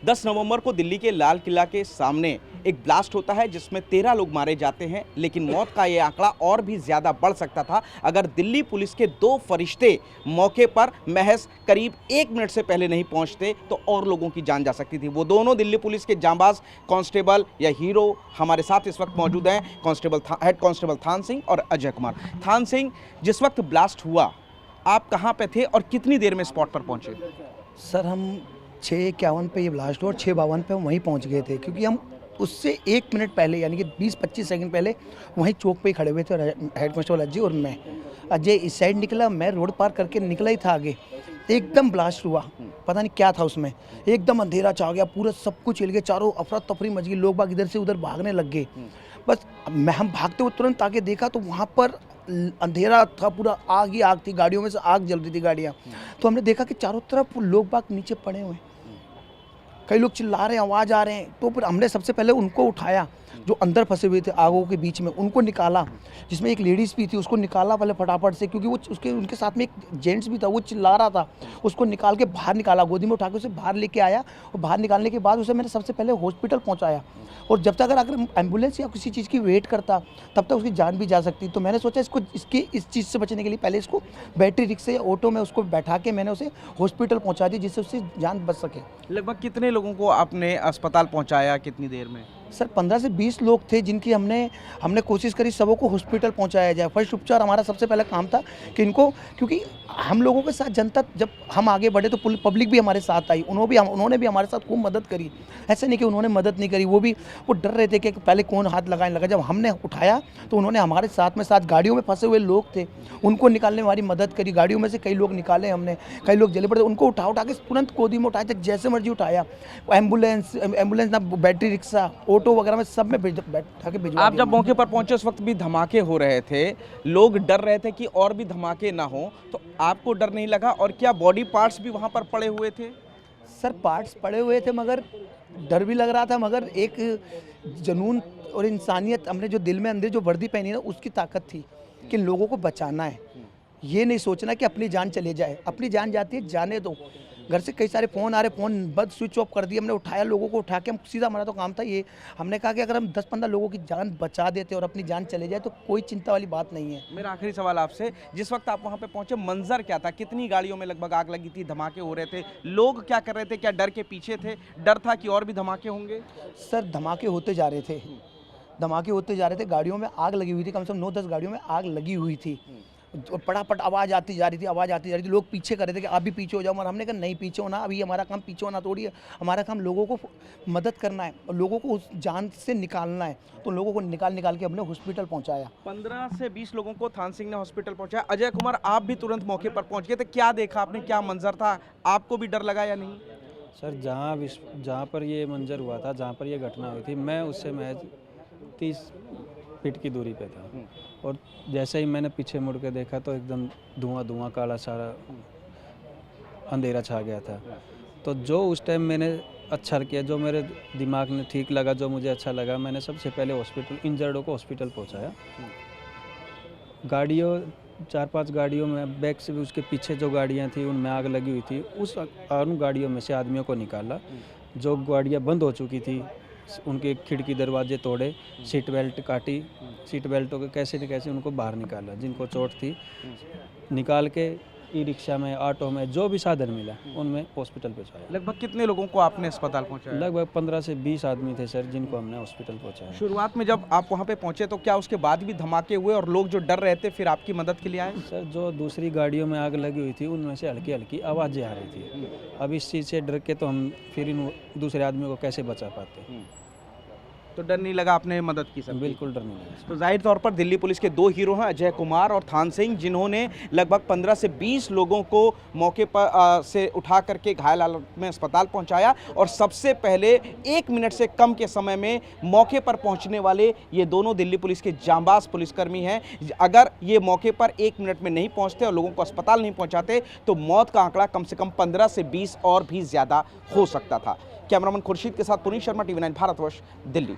10 नवंबर को दिल्ली के लाल किला के सामने एक ब्लास्ट होता है जिसमें 13 लोग मारे जाते हैं, लेकिन मौत का ये आंकड़ा और भी ज़्यादा बढ़ सकता था अगर दिल्ली पुलिस के 2 फरिश्ते मौके पर महज करीब 1 मिनट से पहले नहीं पहुंचते तो और लोगों की जान जा सकती थी। वो दोनों दिल्ली पुलिस के जांबाज कांस्टेबल या हीरो हमारे साथ इस वक्त मौजूद हैं, हेड कांस्टेबल थान सिंह और अजय कुमार। थान सिंह, जिस वक्त ब्लास्ट हुआ आप कहाँ पे थे और कितनी देर में स्पॉट पर पहुंचे? सर हम 6:51 पे ये ब्लास्ट हुआ और 6:52 पे हम वहीं पहुंच गए थे, क्योंकि हम उससे 1 मिनट पहले यानी कि 20-25 सेकंड पहले वहीं चौक पे ही खड़े हुए थे। हेड कांस्टेबल अजय और मैं। अजय इस साइड निकला, मैं रोड पार करके निकला ही था आगे, एकदम ब्लास्ट हुआ। पता नहीं क्या था उसमें, एकदम अंधेरा छा गया, पूरा सब कुछ हिल गया, चारों अफरा तफरी मच गई, लोग बाग इधर से उधर भागने लग गए। बस हम भागते हुए तुरंत आके देखा तो वहाँ पर अंधेरा था, पूरा आग ही आग थी, गाड़ियों में से आग जल रही थी गाड़ियाँ। तो हमने देखा कि चारों तरफ लोग बाग नीचे पड़े हुए हैं, कई लोग चिल्ला रहे हैं, आवाज़ आ रहे हैं। तो फिर हमने सबसे पहले उनको उठाया जो अंदर फंसे हुए थे आगों के बीच में, उनको निकाला, जिसमें एक लेडीज़ भी थी उसको निकाला पहले फटाफट से, क्योंकि वो उनके साथ में एक जेंट्स भी था, वो चिल्ला रहा था। उसको निकाल के बाहर निकाला, गोदी में उठा के उसे बाहर लेके आया और बाहर निकालने के बाद उसे मैंने सबसे पहले हॉस्पिटल पहुँचाया। और जब तक अगर एम्बुलेंस या किसी चीज़ की वेट करता तब तक उसकी जान भी जा सकती। तो मैंने सोचा इस चीज़ से बचने के लिए पहले इसको बैटरी रिक्शा या ऑटो में उसको बैठा के मैंने उसे हॉस्पिटल पहुँचा दी, जिससे उससे जान बच सके। लगभग कितने लोगों को आपने अस्पताल पहुंचाया, कितनी देर में? सर 15 से 20 लोग थे जिनकी हमने कोशिश करी सबों को हॉस्पिटल पहुंचाया जाए। फर्स्ट उपचार हमारा सबसे पहला काम था कि इनको, क्योंकि हम लोगों के साथ जनता, जब हम आगे बढ़े तो पब्लिक भी हमारे साथ आई, उन्होंने भी हमारे साथ खूब मदद करी। ऐसे नहीं कि उन्होंने मदद नहीं करी, वो डर रहे थे कि पहले कौन हाथ लगाने लगा। जब हमने उठाया तो उन्होंने हमारे साथ गाड़ियों में फंसे हुए लोग थे, उनको निकालने में हमारी मदद करी। गाड़ियों में से कई लोग निकाले हमने, कई लोग जले पड़े, उनको उठा के तुरंत गोदी में उठाया था, जैसे मर्जी उठाया। एम्बुलेंस ना, बैटरी रिक्शा, ऑटो वगैरह में सब में बैठा के भिजवा। आप जब मौके पर पहुंचे उस वक्त भी धमाके हो रहे थे, लोग डर रहे थे कि और भी धमाके ना हो, तो आपको डर नहीं लगा? और क्या बॉडी पार्ट्स भी वहां पर पड़े हुए थे? सर पार्ट्स पड़े हुए थे, मगर डर भी लग रहा था, मगर एक जुनून और इंसानियत, हमने जो दिल में अंदर जो वर्दी पहनी ना, उसकी ताकत थी कि लोगों को बचाना है। ये नहीं सोचना कि अपनी जान चले जाए, अपनी जान जाती है जाने दो। घर से कई सारे फ़ोन आ रहे, फ़ोन बंद स्विच ऑफ कर दिए। हमने उठाया, लोगों को उठा के हम सीधा, हमारा तो काम था ये, हमने कहा कि अगर हम 10-15 लोगों की जान बचा देते और अपनी जान चले जाए तो कोई चिंता वाली बात नहीं है। मेरा आखिरी सवाल आपसे, जिस वक्त आप वहां पे पहुंचे मंजर क्या था? कितनी गाड़ियों में लगभग आग लगी थी, धमाके हो रहे थे, लोग क्या कर रहे थे? क्या डर के पीछे थे? डर था कि और भी धमाके होंगे? सर धमाके होते जा रहे थे, गाड़ियों में आग लगी हुई थी, कम से कम 9-10 गाड़ियों में आग लगी हुई थी। और फटाफट आवाज़ आती जा रही थी। लोग पीछे कर रहे थे कि आप भी पीछे हो जाओ, मगर हमने कहा नहीं पीछे होना, अभी हमारा काम पीछे होना थोड़ी है, हमारा काम लोगों को मदद करना है और लोगों को उस जान से निकालना है। तो लोगों को निकाल के हमने हॉस्पिटल पहुंचाया। 15 से 20 लोगों को थान सिंह ने हॉस्पिटल पहुंचाया। अजय कुमार, आप भी तुरंत मौके पर पहुंच गए थे, क्या देखा आपने, क्या मंजर था? आपको भी डर लगा या नहीं? सर जहाँ पर ये मंजर हुआ था, जहाँ पर ये घटना हुई थी, मैं उससे महज 30 फीट की दूरी पे था। और जैसे ही मैंने पीछे मुड़ के देखा तो एकदम धुआं काला सारा अंधेरा छा गया था। तो जो उस टाइम मैंने अच्छा किया, जो मेरे दिमाग में ठीक लगा, जो मुझे अच्छा लगा, मैंने सबसे पहले इंजर्डों को हॉस्पिटल पहुंचाया। गाड़ियों 4-5 गाड़ियों में, बैक से भी उसके पीछे जो गाड़ियां थी उनमें आग लगी हुई थी, उन गाड़ियों में से आदमियों को निकाला। जो गाड़ियां बंद हो चुकी थी उनके खिड़की दरवाजे तोड़े, सीट बेल्ट काटी, सीट बेल्टों के कैसे न कैसे उनको बाहर निकाला। जिनको चोट थी निकाल के ई रिक्शा में, ऑटो में, जो भी साधन मिला उनमें हॉस्पिटल पहुंचाया। लगभग कितने लोगों को आपने अस्पताल पहुंचाया? लगभग 15 से 20 आदमी थे सर, जिनको हमने हॉस्पिटल पहुंचाया। शुरुआत में जब आप वहां पे पहुंचे तो क्या उसके बाद भी धमाके हुए और लोग जो डर रहे थे फिर आपकी मदद के लिए आए? सर जो दूसरी गाड़ियों में आग लगी हुई थी उनमें से हल्की हल्की आवाज़ें आ रही थी। अब इस चीज़ से डर के तो हम फिर इन दूसरे आदमियों को कैसे बचा पाते। तो डर नहीं लगा, आपने मदद की? सब बिल्कुल डर नहीं लगा। तो जाहिर तौर पर दिल्ली पुलिस के 2 हीरो हैं, अजय कुमार और थान सिंह, जिन्होंने लगभग 15 से 20 लोगों को मौके पर से उठा करके घायल हालत में अस्पताल पहुंचाया और सबसे पहले 1 मिनट से कम के समय में मौके पर पहुंचने वाले ये दोनों दिल्ली पुलिस के जांबाज पुलिसकर्मी हैं। अगर ये मौके पर 1 मिनट में नहीं पहुंचते और लोगों को अस्पताल नहीं पहुंचाते तो मौत का आंकड़ा कम से कम 15 से 20 और भी ज़्यादा हो सकता था। कैमरामैन खुर्शीद के साथ पुनीत शर्मा, TV9 भारतवर्ष, दिल्ली।